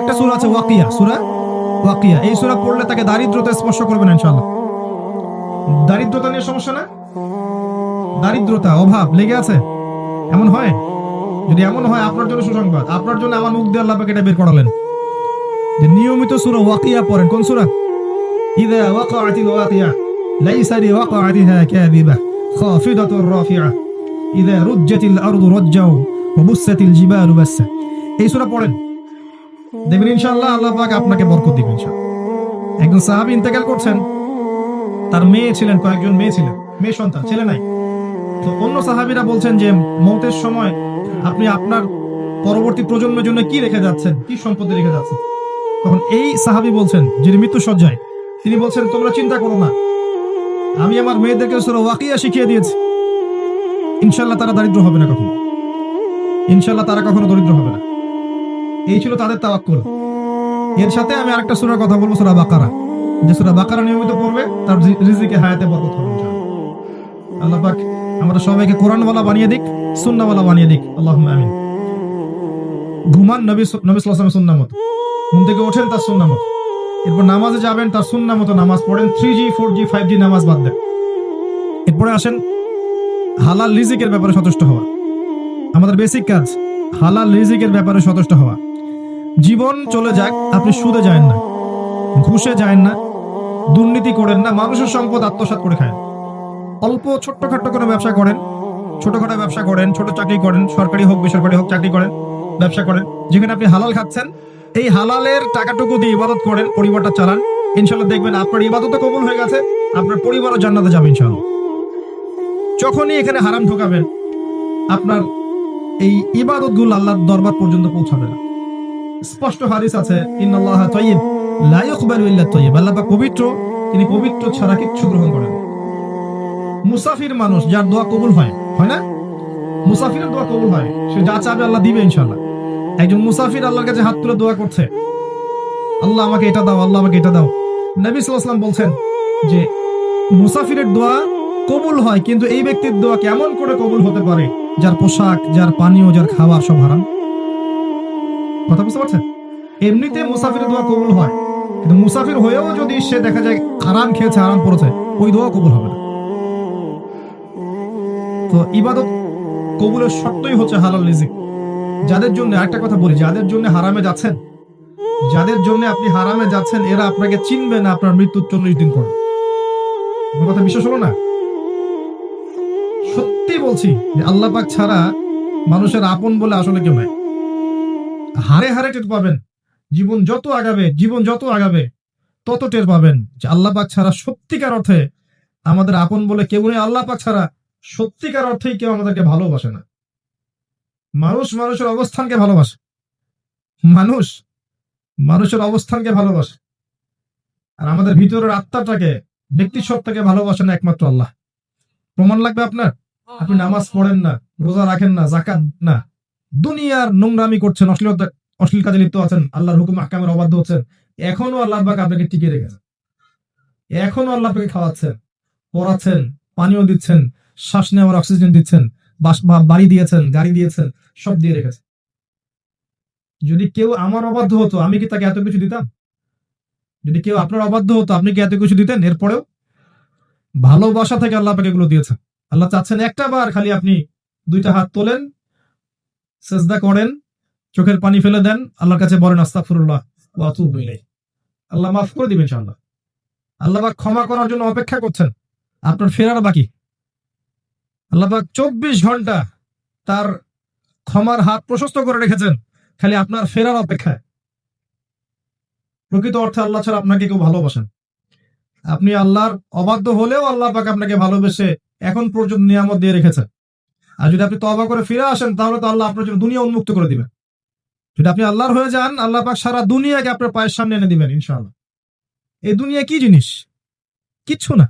আরেকটা সূরা আছে ওয়াকিয়া, সূরা ওয়াকিয়া। এই সূরা পড়লে তাকে দারিদ্রতা স্পর্শ করবে না ইনশাআল্লাহ। দারিদ্রতা নিয়ে সমস্যা না? দারিদ্রতা, অভাব লেগে আছে, এমন হয়? যদি এমন হয়, আপনার জন্য সুসংবাদ, আপনার জন্য আমার মুখ দিয়ে আল্লাহ পাক এটা বের করালেন যে নিয়মিত সূরা ওয়াকিয়া পড়েন। কোন সূরা? ইযা ওয়াকাআতিল ওয়াকিয়া লাইসা লিওয়াকাআতিহা কাযিবা খাফিদাতুর রাফিআ ইযা রুজ্জাতিল আরদু রাজ্জাও ওয়া বুসাতিল জিবালু বাসসা। এই সূরা পড়েন, দেখবেন ইনশাআল্লাহ আল্লাহ পাক আপনাকে বরকত দিবেন ইনশাআল্লাহ। একজন সাহাবী ইন্তেকাল করছেন, তার মেয়ে ছিলেন, কয়েকজন মেয়ে ছিলেন, মেয়ে সন্তান, ছেলে নাই। তো অন্য সাহাবীরা বলছেন যে মওতের সময় আপনি আপনার পরবর্তী প্রজন্মের জন্য কি রেখে যাচ্ছেন, কি সম্পত্তি রেখে যাচ্ছেন? তখন এই সাহাবী বলছেন, যিনি মৃত্যু সজ্জায়, তিনি বলছেন, তোমরা চিন্তা করো না, আমি আমার মেয়েদেরকে সূরা ওয়াকিয়া শিখিয়ে দিয়েছি, ইনশাআল্লাহ তারা দারিদ্র হবে না কখনো, ইনশাআল্লাহ তারা কখনো দরিদ্র হবে না। এই ছিল তাদের তাওয়াক্কুল। এর সাথে আমি আরেকটা সূরার কথা বলবো, সূরা বাকারা। যে সূরা বাকারা নিয়মিত পড়বে, তার রিজিকে হায়াতে বরকত হবে ইনশাআল্লাহ। আল্লাহ পাক আমাদের সবাইকে কোরআনওয়ালা বানিয়ে দিক, সুন্নাহওয়ালা বানিয়ে দিক, আল্লাহুম্মা আমিন। ঘুমান নবী সাল্লাল্লাহু আলাইহি ওয়াসাল্লামের সুন্নাহ মত, ঘুম থেকে ওঠেন তার সুন্নাহ মত, এরপর নামাজে যাবেন তার সুন্নাহ মতো নামাজ পড়েন, 3G 4G 5G নামাজ বাদ দেন। এরপরে আসেন হালাল রিজিকের ব্যাপারে সচেষ্ট হওয়া। আমাদের বেসিক কাজ হালাল রিজিকের ব্যাপারে সচেষ্ট হওয়া। জীবন চলে যাক, আপনি সুদে যায়েন না, ঘুষে যায়েন না, দুর্নীতি করেন না, মানুষের সম্পদ আত্মসাৎ করে খায়। অল্প ছোট্টখাট্ট করে ব্যবসা করেন, ছোটখাটো ব্যবসা করেন, ছোট চাকরি করেন, সরকারি হোক বেসরকারি হোক, চাকরি করেন, ব্যবসা করেন, যেখানে আপনি হালাল খাচ্ছেন, এই হালালের টাকাটুকু দিয়ে ইবাদত করেন, পরিবারটা চালান, ইনশাআল্লাহ দেখবেন আপনার ইবাদতও কবুল হয়ে গেছে, আপনার পরিবারও জান্নাতে যাবে ইনশাআল্লাহ। যখনই এখানে হারাম ঢোকাবেন, আপনার এই ইবাদতগুলো আল্লাহর দরবার পর্যন্ত পৌঁছাবে না। স্পষ্ট হাদিস আছে, ইন্নাল্লাহা তাইয়্যিব লা ইয়াকবালু ইল্লা তাইয়্যিব, আল্লাহ পাক পবিত্র, তিনি পবিত্র ছাড়া কিচ্ছু গ্রহণ করেন না। মুসাফির মানুষ যার দোয়া কবুল হয়, হয় না? মুসাফিরের দোয়া কবুল হয়, সে যা চাবে আল্লাহ দিবে ইনশাআল্লাহ। একজন মুসাফির আল্লাহর কাছে হাত তুলে দোয়া করছে, আল্লাহ আমাকে এটা দাও, আল্লাহ আমাকে এটা দাও। নবী সাল্লাল্লাহু আলাইহি ওয়াসাল্লাম বলছেন যে মুসাফিরের দোয়া কবুল হয়, কিন্তু এই ব্যক্তির দোয়া কেমন করে কবুল হতে পারে যার পোশাক, যার পানীয়, যার খাবার সব হারাম? কথা বুঝতে পারছেন? এমনিতে মুসাফিরের দোয়া কবুল হয়, কিন্তু মুসাফির হয়েও যদি সে দেখা যায় হারাম খেয়েছে, হারাম পড়েছে, ওই দোয়া কবুল হবে না। তো ইবাদত কবুলের শর্তই হচ্ছে হালাল রিজিক। যাদের জন্য একটা কথা বলি, যাদের জন্য হারামে যাচ্ছেন, যাদের জন্য আপনি হারামে যাচ্ছেন, এরা আপনাকে চিনবে না আপনার মৃত্যুর 40 দিন পর। আমার কথা বিশ্বাস হলো না? সত্যি বলছি যে আল্লাহ পাক ছাড়া মানুষের আপন বলে আসলে কেউ নাই। হারে হারে টের পাবেন, জীবন যত আগাবে তত টের পাবেন যে আল্লাহ পাক ছাড়া সত্যিকার অর্থে আমাদের আপন বলে কেউ নেই। আল্লাহ পাক ছাড়া সত্যিকার অর্থেই কেউ আমাদেরকে ভালোবাসে না। মানুষ মানুষের অবস্থানকে ভালোবাসে, মানুষ মানুষের অবস্থানকে ভালোবাসে, আর আমাদের ভিতরের আত্মাটাকে, ব্যক্তিসত্তাকে ভালোবাসে না একমাত্র আল্লাহ। প্রমাণ লাগবে আপনার? আপনি নামাজ পড়েন না, রোজা রাখেন না, যাকাত না, দুনিয়ার নোংরামি করছেন, অশ্লীল কাজে লিপ্ত আছেন, আল্লাহর হুকুম আহকামের অবাধ্য হচ্ছেন, এখনো আল্লাহ পাক আপনাকে টিকিয়ে রেখেছেন, এখনো আল্লাহ আপনাকে খাওয়াচ্ছেন, পড়াচ্ছেন, পানীয় দিচ্ছেন, শ্বাস নেওয়ার অক্সিজেন দিচ্ছেন, বাড়ি দিয়েছেন, গাড়ি দিয়েছেন, সব দিয়ে রেখেছেন। যদি কেউ আমার অবাধ্য হতো, আমি কি তাকে এত কিছু দিতাম? যদি কেউ আপনার অবাধ্য হতো, আপনি কি এত কিছু দিতেন? এরপরেও ভালোবাসা থেকে আল্লাহ পাক এগুলো দিয়েছেন। আল্লাহ চাচ্ছেন একটা বার খালি আপনি দুইটা হাত তোলেন, সেজদা করেন, চোখের পানি ফেলে দেন, আল্লাহর কাছে বলেন আস্তাগফিরুল্লাহ ওয়া আতুবু ইলাইহি। আল্লাহ মাফ করে দিবেন ইনশাআল্লাহ। আল্লাহ পাক ক্ষমা করার জন্য অপেক্ষা করছেন, আপনার ফেরার বাকি। আল্লাহ পাক 24 ঘন্টা তার ক্ষমার হাত প্রশস্ত করে রেখেছেন, খালি আপনার ফেরার অপেক্ষায়। প্রকৃত অর্থে আল্লাহ ছাড়া আপনাকে কেউ ভালোবাসেন। আপনি আল্লাহর অবাধ্য হলেও আল্লাহ পাক আপনাকে ভালোবেসে এখন পর্যন্ত নিয়ামত দিয়ে রেখেছেন। আর যদি আপনি তওবা করে ফিরে আসেন, তাহলে তো আল্লাহ আপনার জন্য দুনিয়া উন্মুক্ত করে দিবেন। যদি আপনি আল্লাহর হয়ে যান, আল্লাহ পাক সারা দুনিয়াকে আপনার পায়ের সামনে এনে দিবেন ইনশাআল্লাহ। এই দুনিয়া কি জিনিস? কিচ্ছু না,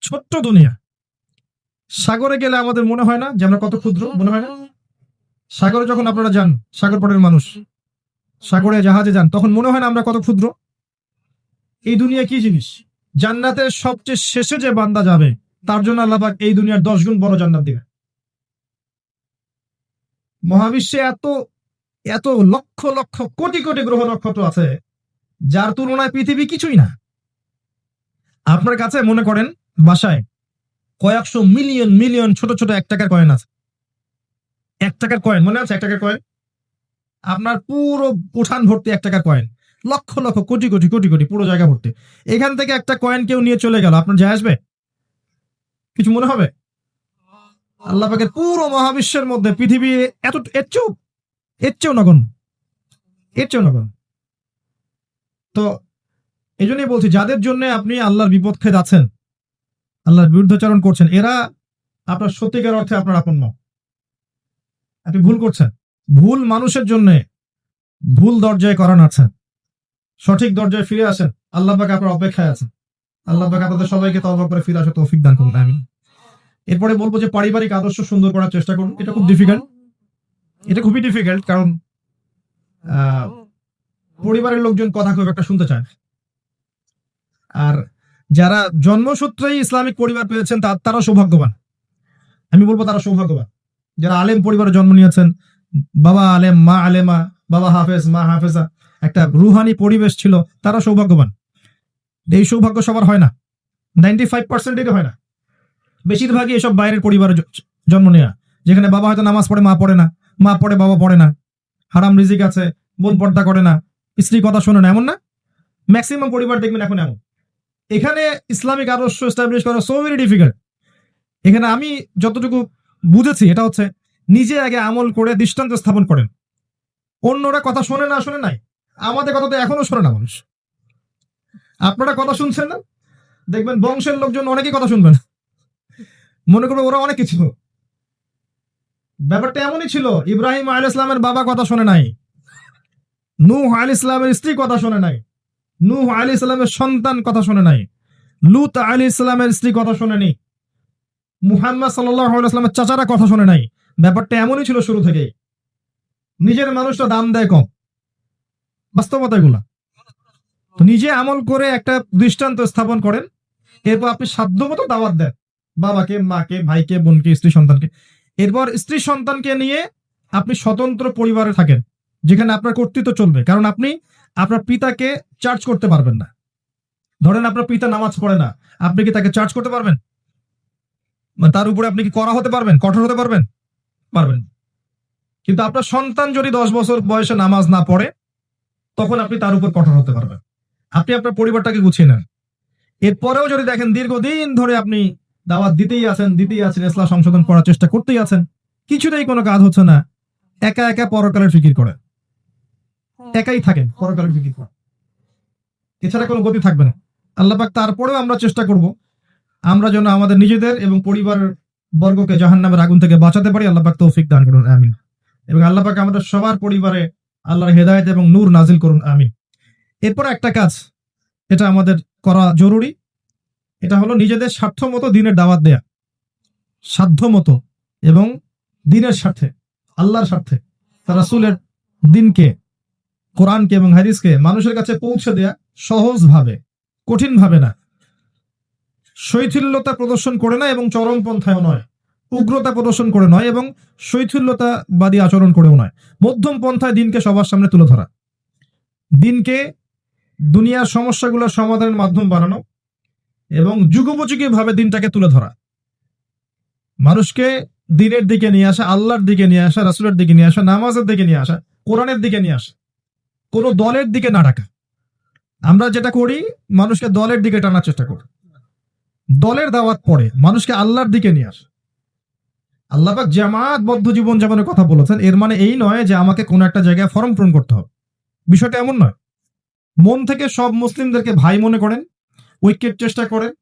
ছোট্ট দুনিয়া। সাগরে গেলে আমাদের মনে হয় না যে আমরা কত ক্ষুদ্র? মনে হয় না? সাগরে যখন আপনারা যান, সাগর পটের মানুষ সাগরে জাহাজে যান, তখন মনে হয় না আমরা কত ক্ষুদ্র? এই দুনিয়া কি জিনিস? জান্নাতের সবচেয়ে শেষে যে বান্দা যাবে, তার জন্য আল্লাহ পাক এই দুনিয়ার 10 গুণ বড় জান্নাত দিবে। মহাবিশ্বে এত এত লক্ষ লক্ষ কোটি কোটি গ্রহ নক্ষত্র আছে যার তুলনায় পৃথিবী কিছুই না। আপনার কাছে মনে করেন বাসায় কয়েকশো মিলিয়ন মিলিয়ন ছোট ছোট 1 টাকার কয়েন আছে। 1 টাকার কয়েন মনে আছে? 1 টাকার কয়েন আপনার পুরো উঠান ভর্তি 1 টাকার কয়েন, লক্ষ লক্ষ কোটি কোটি কোটি কোটি পুরো জায়গা ভর্তি। এখান থেকে একটা কয়েন কেউ নিয়ে চলে গেল, আপনার যায় আসবে? কিছু মনে হবে? আল্লাহ পাকের পুরো মহাবিশ্বের মধ্যে পৃথিবী এত এর চেয়েও নগণ্য, এর চেয়েও নগণ্য। তো এই জন্যই বলছি, যাদের জন্য আপনি আল্লাহর বিপক্ষে যাচ্ছেন, আল্লাহর বিরুদ্ধাচরণ করছেন, এরা আপনার সত্যিকার অর্থে আপনার আপন নয়। আপনি ভুল করছেন। ভুল মানুষের জন্য ভুল দরজায় করা নাড়ছেন, সঠিক দরজায় ফিরে আসেন। আল্লাহ পাক আপনার অপেক্ষায় আছেন। আল্লাহ পাক আপনাদের সবাইকে তওবা করে ফিরে আসা তৌফিক দান করুন, আমিন। এরপরে বলবো যে পারিবারিক আদর্শ সুন্দর করার চেষ্টা করুন। এটা খুব ডিফিকাল্ট, এটা খুবই ডিফিকাল্ট, কারণ পরিবারের লোকজন কথা খুব একটা শুনতে চায় না। আর যারা জন্মসূত্রেই ইসলামিক পরিবার পেয়েছেন তারা সৌভাগ্যবান। আমি বলবো তারা সৌভাগ্যবান। যারা আলেম পরিবারে জন্ম নিয়েছেন, বাবা আলেম, মা আলেমা, বাবা হাফেজ, মা হাফেজা, একটা রুহানি পরিবেশ ছিল, তারা সৌভাগ্যবান। এই সৌভাগ্য সবার হয় না, 95% হয় না। বেশিরভাগই এসব বাইরের পরিবারে জন্ম নেওয়া, যেখানে বাবা হয়তো নামাজ পড়ে, মা পড়ে না, মা পড়ে, বাবা পড়ে না, হারাম রিজিক আছে, বোন পর্দা করে না, স্ত্রী কথা শোনে না, এমন না? ম্যাক্সিমাম পরিবার দেখবেন এখন এমন। এখানে ইসলামিক আদর্শ এস্টাবলিশ করা সো ভেরি ডিফিকাল্ট। এখানে আমি যতটুকু বুঝেছি এটা হচ্ছে, নিজে আগে আমল করে দৃষ্টান্ত স্থাপন করেন। অন্যরা কথা শোনে না, শোনে নাই, আমাদের কথা তো এখনো শোনে না মানুষ। আপনারা কথা শুনছেন না, দেখবেন বংশের লোকজন অনেকেই কথা শুনবেন, মনে করবে ওরা অনেক কিছু। ব্যাপারটা এমনই ছিল, ইব্রাহিম আলাইহিস সালামের বাবা কথা শোনে নাই, নূহ আলাইহিস সালামের স্ত্রী কথা শোনে নাই, নূহ আলাইহিস সালামের সন্তান কথা শোনে নাই, লূত আলাইহিস সালামের স্ত্রী কথা শোনেনি, মুহাম্মদ সাল্লাল্লাহু আলাইহি ওয়াসাল্লামের চাচারা কথা শোনে নাই। ব্যাপারটা এমনই ছিল শুরু থেকে। নিজের মানুষটা দাম দেয় কম, বাস্তবতা এগুলা। তো নিজে আমল করে একটা দৃষ্টান্ত স্থাপন করেন, এরপর আপনি সাধ্যমতো দাওয়াত দেন বাবাকে, মাকে, ভাইকে, বোনকে, স্ত্রী সন্তানকে। এরপর স্ত্রী সন্তানকে নিয়ে আপনি স্বতন্ত্র পরিবারে থাকেন, যেখানে আপনার কর্তৃত্ব চলবে। কারণ আপনি আপনার পিতাকে চার্জ করতে পারবেন না। ধরেন আপনার পিতা নামাজ পড়ে না, আপনি কি তাকে চার্জ করতে পারবেন? তার উপরে আপনি কি কড়া হতে পারবেন, কঠোর হতে পারবেন? পারবেন। কিন্তু আপনার সন্তান যদি 10 বছর বয়সে নামাজ না পড়ে, তখন আপনি তার উপর কঠোর হতে পারবেন। আপনি আপনার পরিবারটাকে গুছিয়ে নেন। এরপরেও যদি দেখেন দীর্ঘদিন ধরে আপনি দাওয়াত দিতেই আছেন, ইসলাম সংশোধন করার চেষ্টা করতেই আছেন, কিছুতেই কোনো কাজ হচ্ছে না, একা একা পরকালের ফিকির করেন, একাই থাকেন, পরকালের ফিকির করেন, এছাড়া কোনো গতি থাকবে না। আল্লাহ পাক তারপরেও আমরা চেষ্টা করব আমরা যেন আমাদের নিজেদের এবং পরিবারের বর্গকে জাহান্নামের আগুন থেকে বাঁচাতে পারি। আল্লাহ পাক তৌফিক দান করুন, আমিন। এবং আল্লাহ পাক আমাদের সবার পরিবারে আল্লাহর হেদায়েত এবং নূর নাজিল করুন, আমিন। এরপর একটা কাজ, এটা আমাদের করা জরুরি, এটা হলো নিজেদের স্বার্থ মতো দিনের দাওয়াত দেয়া, সাধ্য মতো এবং দিনের স্বার্থে, আল্লাহর স্বার্থে, তার রাসূলের দিনকে, কোরআনকে এবং হাদিসকে মানুষের কাছে পৌঁছে দেয়া, সহজভাবে, কঠিন ভাবে না, শৈথিল্যতা প্রদর্শন করে না এবং চরমপন্থায় নয়, উগ্রতা প্রদর্শন করে নয় এবং শৈথিল্যতাবাদী আচরণ করেও নয়, মধ্যম পন্থায় দিনকে সবার সামনে তুলে ধরা, দিনকে দুনিয়ার সমস্যাগুলোর সমাধানের মাধ্যম বানানো এবং যুগোপযোগী ভাবে দিনটাকে তুলে ধরা, মানুষকে দিনের দিকে নিয়ে আসা, আল্লাহর দিকে নিয়ে আসা, রাসূলের দিকে নিয়ে আসা, নামাজের দিকে নিয়ে আসা, কোরআনের দিকে নিয়ে আসা, কোনো দলের দিকে না ডাকা। আমরা যেটা করি, মানুষকে দলের দিকে টানার চেষ্টা করি, দলের দাওয়াত পড়ে, মানুষকে আল্লাহর দিকে নিয়ে আসে। আল্লাহ পাক জামাতবদ্ধ জীবন যাপনের কথা বলেছেন, এর মানে এই নয় যে আমাকে কোনো একটা জায়গায় ফর্ম পূরণ করতে হবে, বিষয়টা এমন নয়। মন থেকে সব মুসলিমদেরকে ভাই মনে করেন, ঐক্যের চেষ্টা করেন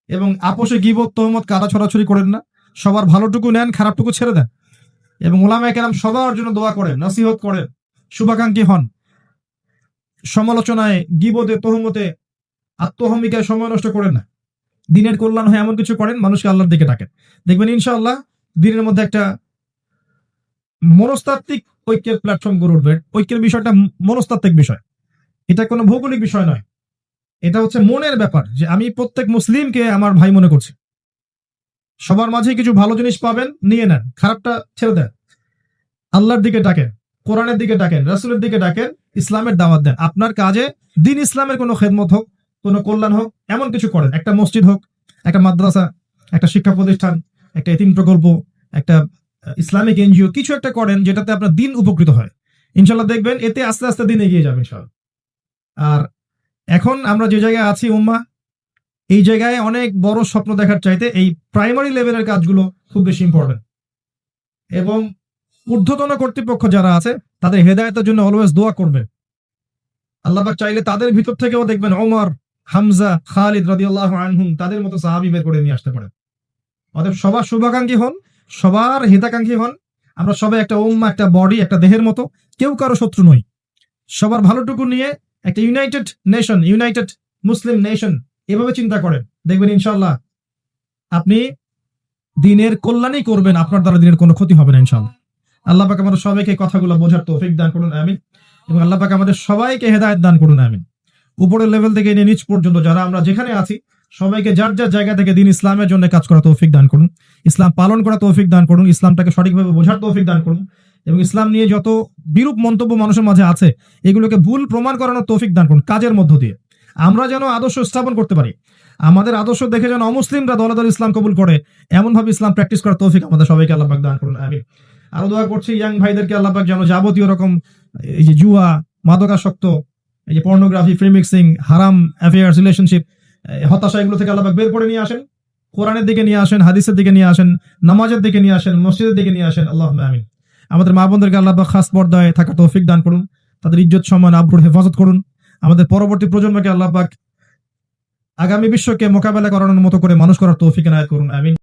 এবং আপোষে গীবত, তহমত, কাদা ছড়াছড়ি করেন না, সবার ভালোটুকু নেন, খারাপটুকু ছেড়ে দেন এবং উলামায়ে কেরাম সবার জন্য দোয়া করেন, নসিহত করেন, শুভাকাঙ্ক্ষী হন। সমালোচনায়, গীবতে, তহমতে, আত্মহমিকায় সময় নষ্ট করেন না, দিনের কল্যাণ হয় এমন কিছু করেন, মানুষকে আল্লাহর দিকে ডাকেন। দেখবেন ইনশাআল্লাহ দিনের মধ্যে একটা মনস্তাত্ত্বিক ঐক্যের প্ল্যাটফর্ম গড়ে উঠবে। ঐক্যের বিষয়টা মনস্তাত্ত্বিক বিষয়, এটা কোনো ভৌগোলিক বিষয় নয়, এটা হচ্ছে মনের ব্যাপার, যে আমি প্রত্যেক মুসলিমকে আমার ভাই মনে করছি। সবার মাঝে কিছু ভালো জিনিস পাবেন, নিয়ে নেন, খারাপটা ছেড়ে দেন, আল্লাহর দিকে ডাকেন। কোরআনের দিকে ডাকেন, রাসূলের দিকে ডাকেন, ইসলামের দাওয়াত দেন। আপনার কাজে দিন ইসলামের কোনো খেদমত হোক, কোনো কল্যাণ হোক, এমন কিছু করেন। একটা মসজিদ হোক, একটা মাদ্রাসা, একটা শিক্ষা প্রতিষ্ঠান, একটা এতিম প্রকল্প, একটা ইসলামিক এনজিও, কিছু একটা করেন যেটাতে আপনার দিন উপকৃত হয়। ইনশাল্লাহ দেখবেন এতে আস্তে আস্তে দিন এগিয়ে যাবে ইনশাল্লাহ। আর এখন আমরা যে জায়গায় আছি উম্মাহ, এই জায়গায় অনেক বড় স্বপ্ন দেখার চাইতে এই প্রাইমারি লেভেলের কাজগুলো খুব বেশি ইম্পর্টেন্ট। এবং ঊর্ধ্বতন কর্তৃপক্ষ যারা আছে তাদের হেদায়েতের জন্য অলওয়েজ দোয়া করবে। আল্লাহ পাক চাইলে তাদের ভিতর থেকেও দেখবেন ওমর, হামজা, খালিদ রাদিয়াল্লাহু আনহুম তাদের মতো সাহাবী বের করে নিয়ে আসতে পারেন। অতএব সবার শুভাকাঙ্ক্ষী হন, সবার হিতাকাঙ্ক্ষী হন। আমরা সবাই একটা উম্মাহ, একটা বডি, একটা দেহের মতো, কেউ কারো শত্রু নই। সবার ভালোটুকু নিয়ে একটা ইউনাইটেড নেশন, ইউনাইটেড মুসলিম নেশন, এভাবে চিন্তা করেন, দেখবেন ইনশাআল্লাহ আপনি দিনের কল্যাণই করবেন, আপনার দ্বারা দিনের কোনো ক্ষতি হবে না ইনশাআল্লাহ। আল্লাহ পাক আমাদের সবাইকে কথাগুলো বোঝার তৌফিক দান করুন, আমিন। এবং আল্লাহ পাক আমাদের সবাইকে হেদায়েত দান করুন, আমিন। উপরের লেভেল থেকে নিয়ে নিচ পর্যন্ত যারা আমরা যেখানে আছি সবাইকে যার যার জায়গা থেকে দিন ইসলামের জন্য কাজ করা তৌফিক দান করুন, ইসলাম পালন করা তৌফিক দান করুন, ইসলামটাকে সঠিকভাবে বোঝার তৌফিক দান করুন, এবং ইসলাম নিয়ে যত বিরূপ মন্তব্য মানুষের মাঝে আছে এগুলোকে ভুল প্রমাণ করানোর তৌফিক দান করুন কাজের মধ্য দিয়ে। আমরা যেন আদর্শ স্থাপন করতে পারি, আমাদের আদর্শ দেখে যেন অমুসলিমরা দলে দলে ইসলাম কবুল করে, এমন ভাবে ইসলাম প্র্যাকটিস করার তৌফিক আমাদের সবাইকে আল্লাহ পাক দান করুন, আমিন। আরো দোয়া করছি ইয়াং ভাইদেরকে আল্লাহ পাক যেন যাবতীয় রকম এই যে জুয়া, মাদকাসক্ত, এই যে পর্নোগ্রাফি, ফ্রি মিক্সিং, হারাম অ্যাফেয়ার্স, রিলেশনশিপ, হতাশা, এগুলো থেকে আল্লাহ পাক বের করে নিয়ে আসেন, কোরআনের দিকে নিয়ে আসেন, হাদিসের দিকে নিয়ে আসেন, নামাজের দিকে নিয়ে আসেন, মসজিদের দিকে নিয়ে আসেন, আল্লাহুম্মা আমিন। আমাদের মা বোনদেরকে আল্লাহ পাক খাস পর্দায় থাকার তৌফিক দান করুন, তাদের ইজ্জত সম্মান আবরুর হেফাজত করুন। আমাদের পরবর্তী প্রজন্মকে আল্লাহ পাক আগামী বিশ্বকে মোকাবেলা করানোর মতো করে মানুষ করার তৌফিক এনায়েত করুন, আমিন।